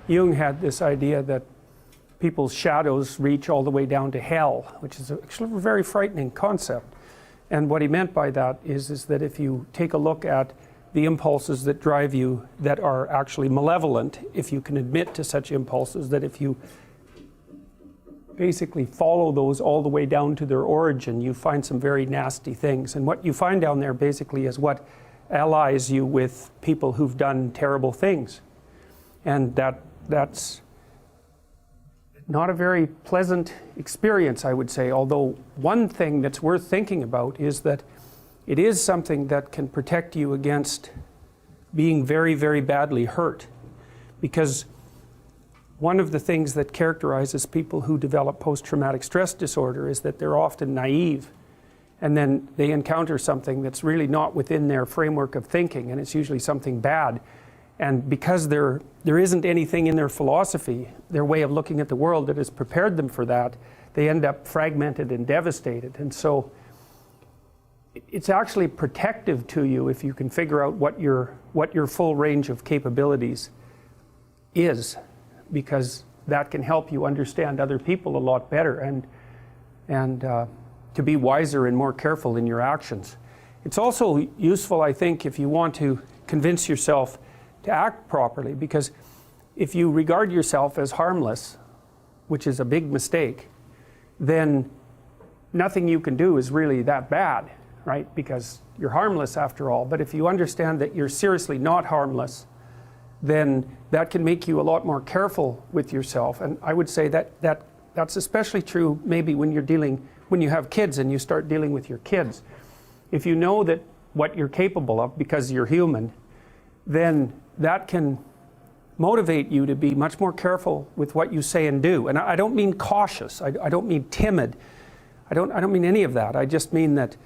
Jung had this idea that people's shadows reach all the way down to hell, which is actually a very frightening concept. And what he meant by that is that if you take a look at the impulses that drive you that are actually malevolent, if you can admit to such impulses, that if you basically follow those all the way down to their origin, you find some very nasty things. And what you find down there basically is what allies you with people who've done terrible things. And that's not a very pleasant experience, I would say, although one thing that's worth thinking about is that it is something that can protect you against being very, very badly hurt. Because one of the things that characterizes people who develop post-traumatic stress disorder is that they're often naive, and then they encounter something that's really not within their framework of thinking, and it's usually something bad. And because there isn't anything in their philosophy, their way of looking at the world that has prepared them for that, they end up fragmented and devastated. And so it's actually protective to you if you can figure out what your full range of capabilities is, because that can help you understand other people a lot better and to be wiser and more careful in your actions. It's also useful, I think, if you want to convince yourself to act properly, because if you regard yourself as harmless, which is a big mistake, then nothing you can do is really that bad, right? Because you're harmless after all. But if you understand that you're seriously not harmless, then that can make you a lot more careful with yourself. And I would say that's especially true maybe when you have kids and you start dealing with your kids. If you know that what you're capable of because you're human, then that can motivate you to be much more careful with what you say and do. And I don't mean cautious, I don't mean timid, I don't mean any of that. I just mean that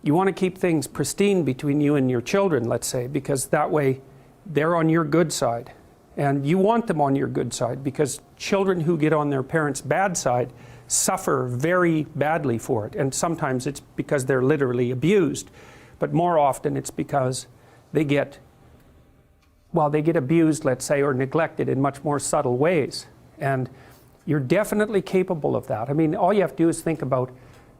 you want to keep things pristine between you and your children, let's say, because that way they're on your good side. And you want them on your good side, because children who get on their parents' bad side suffer very badly for it. And sometimes it's because they're literally abused, but more often it's because they get abused, let's say, or neglected in much more subtle ways. And you're definitely capable of that. I mean, all you have to do is think about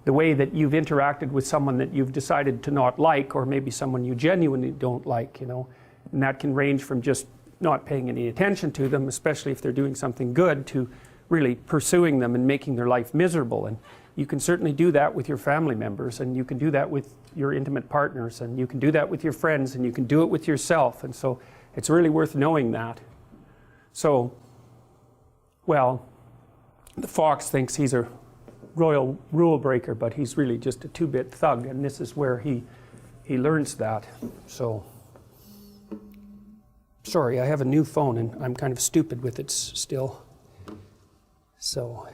the way that you've interacted with someone that you've decided to not like, or maybe someone you genuinely don't like, you know. And that can range from just not paying any attention to them, especially if they're doing something good, to really pursuing them and making their life miserable. And you can certainly do that with your family members, and you can do that with your intimate partners, and you can do that with your friends, and you can do it with yourself. And so it's really worth knowing that. So, well, the fox thinks he's a royal rule breaker, but he's really just a two-bit thug, and this is where he learns that. So, sorry, I have a new phone, and I'm kind of stupid with it still. So,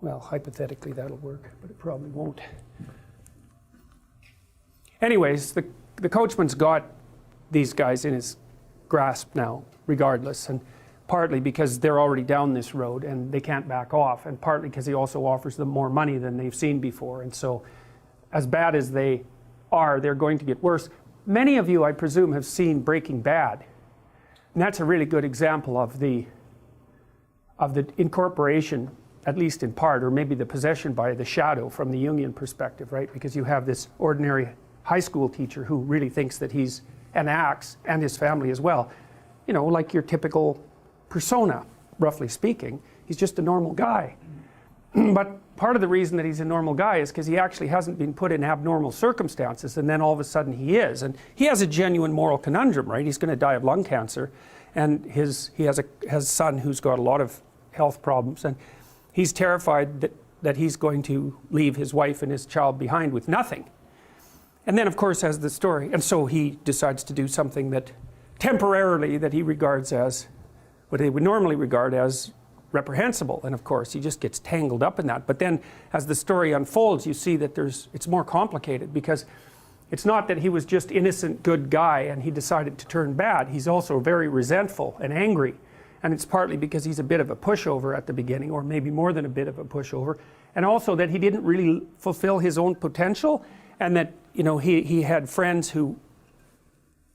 well, hypothetically that'll work, but it probably won't. Anyways, the coachman's got these guys in his grasp now, regardless, and partly because they're already down this road and they can't back off, and partly because he also offers them more money than they've seen before. And so, as bad as they are, they're going to get worse. Many of you, I presume, have seen Breaking Bad. And that's a really good example of the incorporation, at least in part, or maybe the possession by the shadow from the Jungian perspective, right? Because you have this ordinary high school teacher who really thinks that he's an axe, and his family as well. You know, like your typical persona, roughly speaking. He's just a normal guy. But part of the reason that he's a normal guy is because he actually hasn't been put in abnormal circumstances, and then all of a sudden he is. And he has a genuine moral conundrum, right? He's going to die of lung cancer, and he has a son who's got a lot of health problems, and he's terrified that he's going to leave his wife and his child behind with nothing. And then, of course, has the story. And so he decides to do something that temporarily that he regards as what they would normally regard as reprehensible. And of course, he just gets tangled up in that. But then as the story unfolds, you see that it's more complicated, because it's not that he was just innocent, good guy and he decided to turn bad. He's also very resentful and angry. And it's partly because he's a bit of a pushover at the beginning, or maybe more than a bit of a pushover. And also that he didn't really fulfill his own potential, and that, you know, he had friends who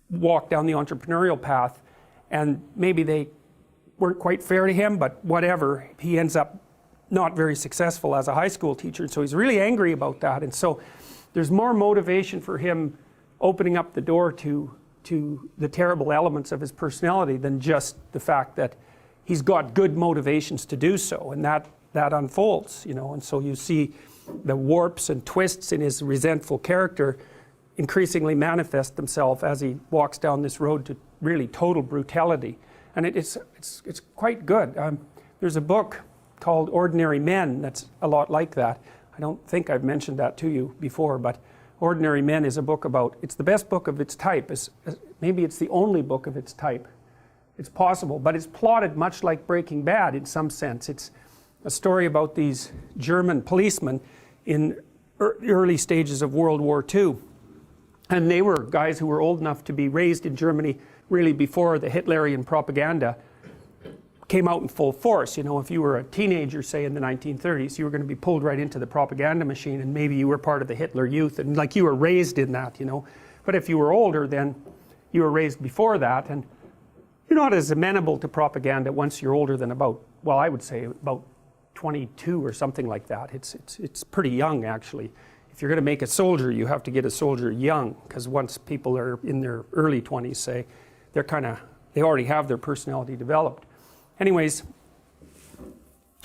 walk down the entrepreneurial path, and maybe they weren't quite fair to him, but whatever, he ends up not very successful as a high school teacher, and so he's really angry about that. And so there's more motivation for him opening up the door to the terrible elements of his personality than just the fact that he's got good motivations to do so, and that unfolds, and so you see the warps and twists in his resentful character increasingly manifest themselves as he walks down this road to really total brutality. And it's quite good. There's a book called Ordinary Men that's a lot like that. I don't think I've mentioned that to you before, but Ordinary Men is a book about, it's the best book of its type. Maybe it's the only book of its type. It's possible, but it's plotted much like Breaking Bad in some sense. It's a story about these German policemen in early stages of World War II. And they were guys who were old enough to be raised in Germany really before the Hitlerian propaganda came out in full force. If you were a teenager, say in the 1930s, you were going to be pulled right into the propaganda machine, and maybe you were part of the Hitler Youth, and like you were raised in that, But if you were older, then you were raised before that, and you're not as amenable to propaganda once you're older than I would say about 22 or something like that. It's pretty young, actually. If you're going to make a soldier, you have to get a soldier young, because once people are in their early 20s, say, they already have their personality developed. Anyways,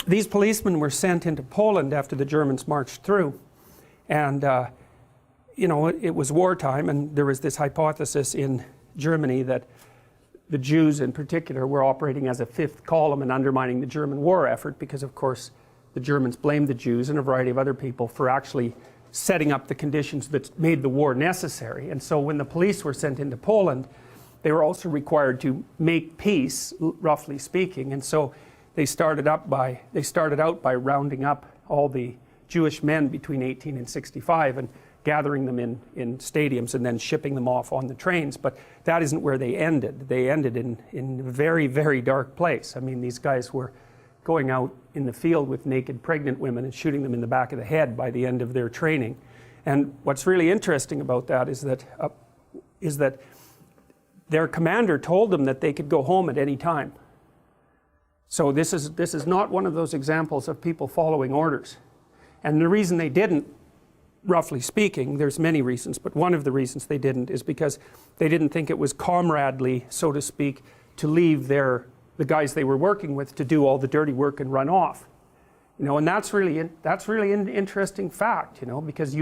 these policemen were sent into Poland after the Germans marched through, and it was wartime, and there was this hypothesis in Germany that the Jews in particular were operating as a fifth column and undermining the German war effort, because of course the Germans blamed the Jews and a variety of other people for actually setting up the conditions that made the war necessary. And so when the police were sent into Poland, they were also required to make peace, roughly speaking. And so they started out by rounding up all the Jewish men between 18 and 65 and gathering them in stadiums and then shipping them off on the trains. But that isn't where they ended. They ended in a very, very dark place. I mean, these guys were going out in the field with naked pregnant women and shooting them in the back of the head by the end of their training. And what's really interesting about that is that their commander told them that they could go home at any time. So this is not one of those examples of people following orders. And the reason they didn't, roughly speaking, there's many reasons, but one of the reasons they didn't is because they didn't think it was comradely, so to speak, to leave the guys they were working with to do all the dirty work and run off. And that's really an interesting fact, because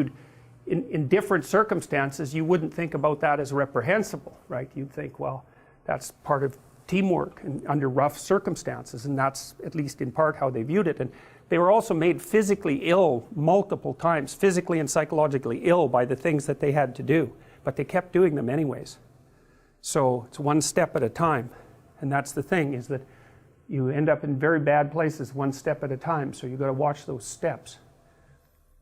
in different circumstances, you wouldn't think about that as reprehensible, right? You'd think, well, that's part of teamwork and under rough circumstances, and that's at least in part how they viewed it. And they were also made physically ill multiple times, physically and psychologically ill by the things that they had to do, but they kept doing them anyways. So it's one step at a time, and that's the thing, is that you end up in very bad places one step at a time, so you've got to watch those steps.